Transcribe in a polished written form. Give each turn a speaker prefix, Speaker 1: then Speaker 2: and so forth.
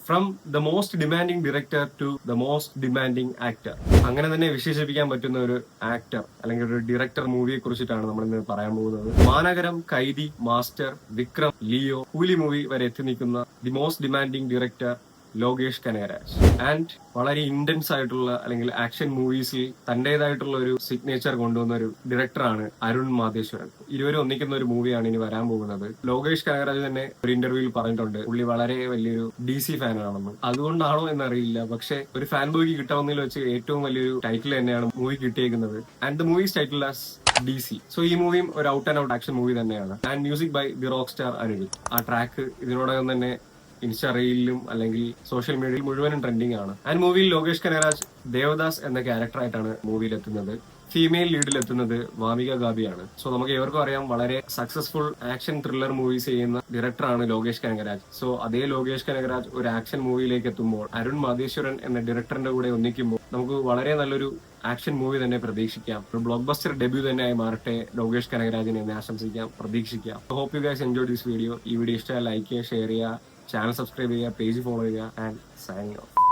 Speaker 1: From the most demanding director to the most demanding actor. അങ്ങനെ തന്നെ വിശേഷിപ്പിക്കാൻ പറ്റുന്ന ഒരു ആക്ടർ അല്ലെങ്കിൽ ഒരു ഡയറക്ടർ മൂവിയെ കുറിച്ചിട്ടാണ് നമ്മൾ ഇന്ന് പറയാൻ പോകുന്നത്. മാനഗരം, കൈദി, മാസ്റ്റർ, വിക്രം, ലിയോ, കൂലി മൂവി വരെ എത്തി നിൽക്കുന്ന the most demanding director Lokesh Kanagaraj. And വളരെ ഇന്റൻസ് ആയിട്ടുള്ള അല്ലെങ്കിൽ ആക്ഷൻ മൂവീസിൽ തന്റേതായിട്ടുള്ള ഒരു സിഗ്നേച്ചർ കൊണ്ടുവന്ന ഒരു ഡയറക്ടറാണ് അരുൺ മാധേശ്വരൻ. ഇരുവരും ഒന്നിക്കുന്ന ഒരു മൂവിയാണ് ഇനി വരാൻ പോകുന്നത്. ലോകേഷ് കനഗരാജ് തന്നെ ഒരു ഇന്റർവ്യൂവിൽ പറഞ്ഞിട്ടുണ്ട് പുള്ളി വളരെ വലിയൊരു DC ഫാനാണെന്ന്. അതുകൊണ്ടാണോ എന്നറിയില്ല, പക്ഷെ ഒരു ഫാൻ ബോയ്ക്ക് കിട്ടാവുന്നതിൽ വെച്ച് ഏറ്റവും വലിയൊരു ടൈറ്റിൽ തന്നെയാണ് മൂവി കിട്ടിയേക്കുന്നത്. And the movie's title as DC. So ഈ മൂവിയും ഒരു out and out action movie തന്നെയാണ്. And music by the rock star Anirudh. ആ ട്രാക്ക് ഇതിനോടകം തന്നെ ഇൻസ്റ്റാ റീലിലും അല്ലെങ്കിൽ സോഷ്യൽ മീഡിയയിൽ മുഴുവനും ട്രെൻഡിങ് ആണ്. ആൻഡ് മൂവിയിൽ ലോകേഷ് കനഗരാജ് ദേവദാസ് എന്ന ക്യാരക്ടറായിട്ടാണ് മൂവിയിൽ എത്തുന്നത്. ഫീമെയിൽ ലീഡിൽ എത്തുന്നത് വാമിക ഗാബിയാണ്. സോ നമുക്ക് ഏവർക്കും അറിയാം വളരെ സക്സസ്ഫുൾ ആക്ഷൻ ത്രില്ലർ മൂവീസ് ചെയ്യുന്ന ഡയറക്ടറാണ് ലോകേഷ് കനഗരാജ്. സോ അതേ ലോകേഷ് കനഗരാജ് ഒരു ആക്ഷൻ മൂവിയിലേക്ക് എത്തുമ്പോൾ അരുൺ മാധേശ്വരൻ എന്ന ഡയറക്ടറിന്റെ കൂടെ ഒന്നിക്കുമ്പോൾ നമുക്ക് വളരെ നല്ലൊരു ആക്ഷൻ മൂവി തന്നെ പ്രതീക്ഷിക്കാം. ഒരു ബ്ലോക്ക് ബസ്റ്റർ ഡെബ്യൂ തന്നെയായി മാറട്ടെ ലോകേഷ് കനഗരാജിനെ എന്ന് ആശംസിക്കാം, പ്രതീക്ഷിക്കാം. Hope you guys enjoy this video. ഈ വീഡിയോ ഇഷ്ടമായി ലൈക്ക് ചെയ്യുക, ഷെയർ ചെയ്യുക, ചാനൽ സബ്സ്ക്രൈബ് ചെയ്യുക, പേജ് ഫോളോ ചെയ്യുക. And signing of.